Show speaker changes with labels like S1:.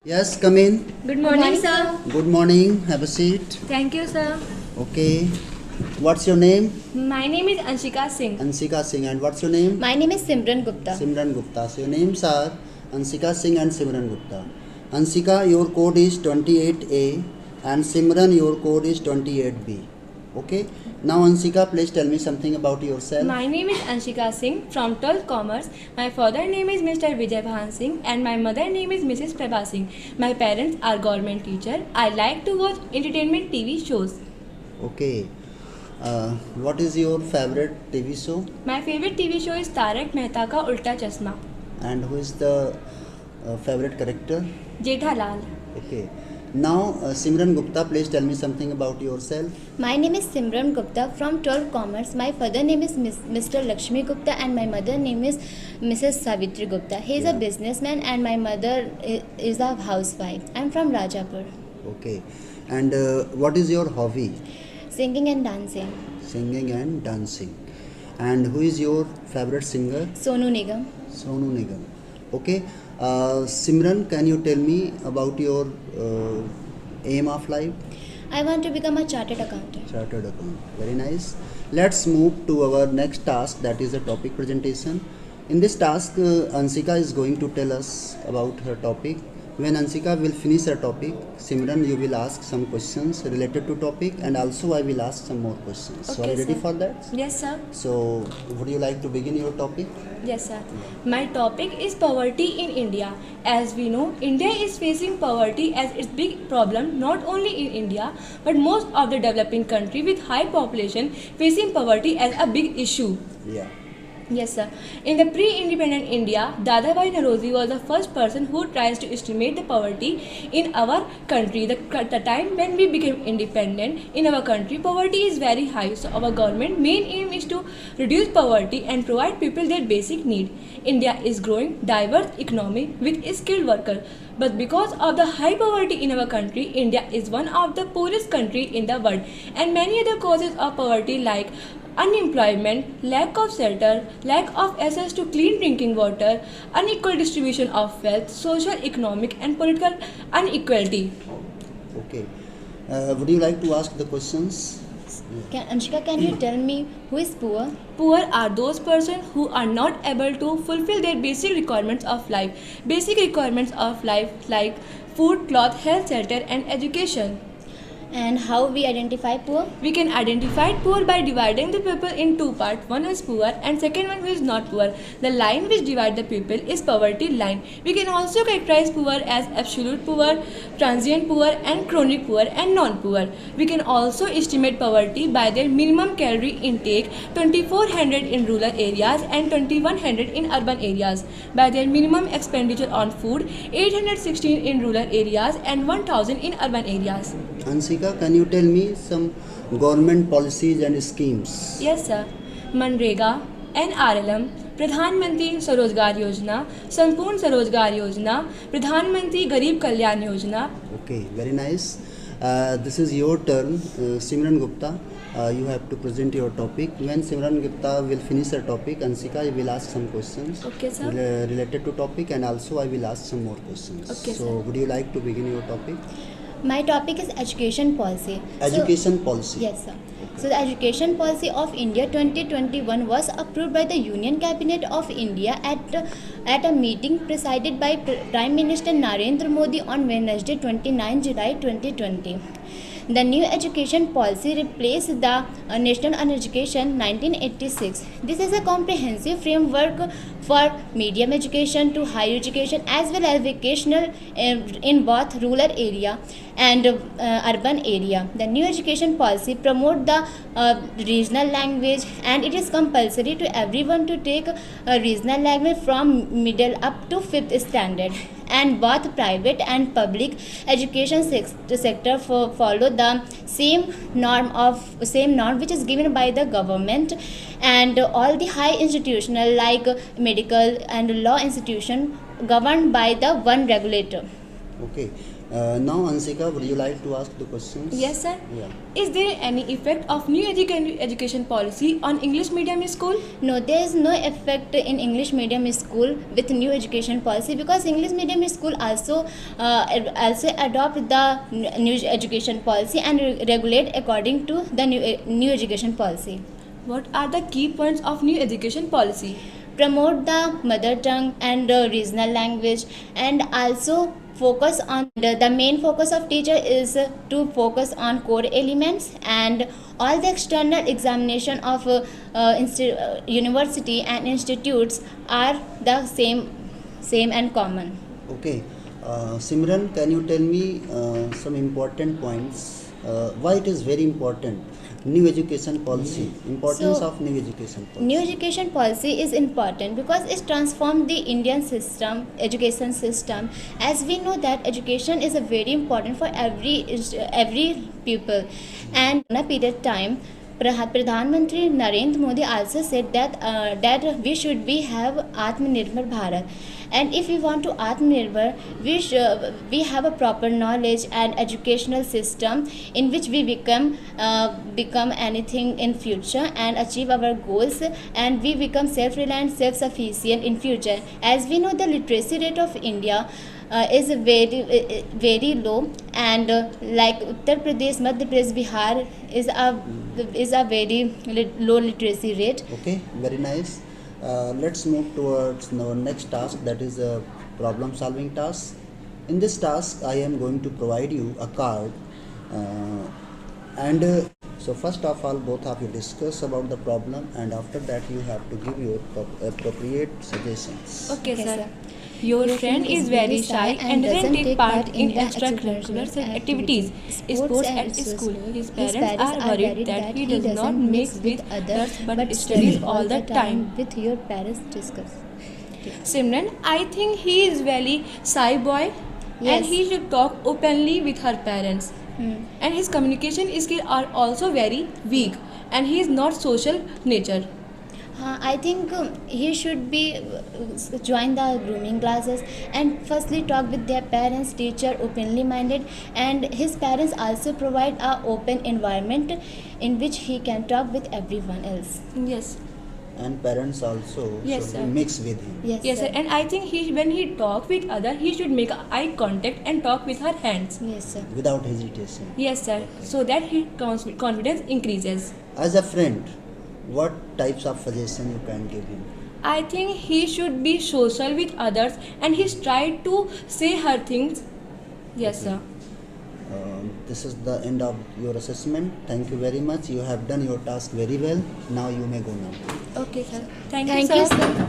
S1: Yes, come in.
S2: Good morning, sir.
S1: Good morning. Have a seat.
S2: Thank you, sir.
S1: Okay. What's your name?
S2: My name is Anshika Singh.
S1: Ansika Singh. And what's your name?
S3: My name is Simran Gupta.
S1: Simran Gupta. So your names are Ansika Singh and Simran Gupta. Ansika, your code is 28A and Simran, your code is 28B. Okay. Now Ansika, please tell me something about yourself.
S2: My name is Anshika Singh from 12th Commerce. My father name is Mr. Vijay Bhan Singh and my mother name is Mrs. Prabha Singh. My parents are government teacher. I like to watch entertainment TV shows.
S1: Okay. What is your favorite TV show?
S2: My favorite TV show is Tarak Mehta Ka Ulta Chashma.
S1: And who is the favorite character?
S2: Jethalal.
S1: Okay. Now, Simran Gupta, please tell me something about yourself.
S3: My name is Simran Gupta from 12 Commerce. My father name is Mr. Lakshmi Gupta and my mother name is Mrs. Savitri Gupta. He is a businessman and my mother is a housewife. I am from Rajapur.
S1: Okay. And what is your hobby?
S3: Singing and dancing.
S1: Singing and dancing. And who is your favorite singer?
S3: Sonu Nigam.
S1: Sonu Nigam. Okay. Simran, can you tell me about your aim of life?
S3: I want to become a chartered accountant.
S1: Chartered account. Very nice. Let's move to our next task, that is a topic presentation. In this task, Ansika is going to tell us about her topic. When Ansika will finish her topic, Simran, you will ask some questions related to topic and also I will ask some more questions. So are you ready
S2: sir.
S1: for that?
S2: Yes, sir.
S1: So would you like to begin your topic?
S2: Yes, sir. My topic is poverty in India. As we know, India is facing poverty as its big problem not only in India but most of the developing country with high population facing poverty as a big issue.
S1: Yeah.
S2: Yes, sir. In the pre-independent India, Dadabhai Naoroji was the first person who tries to estimate the poverty in our country. The time when we became independent in our country, poverty is very high. So our government main aim is to reduce poverty and provide people their basic need. India is growing diverse economy with skilled workers. But because of the high poverty in our country, India is one of the poorest country in the world. And many other causes of poverty like unemployment, lack of shelter, lack of access to clean drinking water, unequal distribution of wealth, social, economic and political inequality.
S1: Okay. Would you like to ask the questions?
S3: Anshika, can you tell me who is poor?
S2: Poor are those persons who are not able to fulfill their basic requirements of life. Basic requirements of life like food, cloth, health, shelter and education.
S3: And how we identify poor?
S2: We can identify poor by dividing the people in two parts. One is poor and second one who is not poor. The line which divides the people is poverty line. We can also characterize poor as absolute poor, transient poor and chronic poor and non-poor. We can also estimate poverty by their minimum calorie intake 2400 in rural areas and 2100 in urban areas. By their minimum expenditure on food 816 in rural areas and 1000 in urban areas.
S1: Ansika, can you tell me some government policies and schemes?
S2: Yes, sir. MNREGA, NRLM, प्रधानमंत्री स्वरोजगार योजना, संपूर्ण स्वरोजगार योजना, प्रधानमंत्री गरीब Kalyan Yojana.
S1: Okay, very nice. This is your turn, Simran Gupta. You have to present your topic. When Simran Gupta will finish her topic, Ansika will ask some questions
S2: Okay, sir.
S1: related to topic and also I will ask some more questions.
S2: Okay,
S1: so
S2: sir.
S1: would you like to begin your topic?
S3: My topic is education policy.
S1: Education policy.
S3: Yes, sir. So the education policy of India 2021 was approved by the Union Cabinet of India at a meeting presided by Prime Minister Narendra Modi on Wednesday 29 July 2020. The new education policy replaced the National Education 1986. This is a comprehensive framework for medium education to higher education as well as vocational in both rural area and urban area. The new education policy promotes the regional language and it is compulsory to everyone to take a regional language from middle up to 5th standard. And both private and public education sector follow the same norm which is given by the government, and all the high institutional like medical and law institution governed by the one regulator.
S1: Okay. Now, Ansika, would you like to ask the questions?
S2: Yes, sir.
S1: Yeah.
S2: Is there any effect of new education policy on English medium school?
S3: No, there is no effect in English medium school with new education policy, because English medium school also adopt the new education policy and regulate according to the new education policy.
S2: What are the key points of new education policy?
S3: Promote the mother tongue and regional language, and also focus on the main focus of teacher is to focus on core elements, and all the external examination of university and institutes are the same and common.
S1: Okay. Simran, can you tell me some important points? Why it is very important? New education policy. Importance
S3: So,
S1: of new education policy.
S3: New education policy is important because it transformed the Indian system, education system. As we know that education is a very important for every pupil, and in a period time, Pradhan Mantri Narendra Modi also said that we should be have Atmanirbhar Bharat, and if we want to Atmanirbhar, we have a proper knowledge and educational system in which we become anything in future and achieve our goals, and we become self-reliant, self-sufficient in future. As we know, the literacy rate of India is very low, and like Uttar Pradesh, Madhya Pradesh, Bihar is a very low literacy rate.
S1: Okay, very nice. Let's move towards our next task, that is a problem solving task. In this task, I am going to provide you a card, and so first of all, both of you discuss about the problem, and after that, you have to give your appropriate suggestions.
S2: Okay,
S3: Yes,
S2: sir.
S3: sir.
S2: Your friend is very shy and doesn't take part in extracurricular activities, sports at school. His parents are worried that he does not mix with others but studies all the time.
S3: With your parents discuss.
S2: Simran, I think he is very shy boy and
S3: Yes.
S2: he should talk openly with her parents. And his communication skills are also very weak and he is not social nature.
S3: I think he should be join the grooming classes and firstly talk with their parents, teacher, openly minded, and his parents also provide a open environment in which he can talk with everyone else.
S2: Yes.
S1: And parents also
S2: Yes,
S1: should
S2: sir.
S1: mix with him.
S2: Yes, sir. And I think when he talk with other, he should make eye contact and talk with her hands.
S3: Yes, sir.
S1: Without hesitation.
S2: Yes, sir. So that his confidence increases.
S1: As a friend, what types of suggestion you can give him?
S2: I think he should be social with others and he's tried to say her things. Yes, sir.
S1: This is the end of your assessment. Thank you very much. You have done your task very well. Now you may go now.
S2: Okay, sir. Thank
S3: Thank
S2: you,
S3: you,
S2: sir.
S3: sir.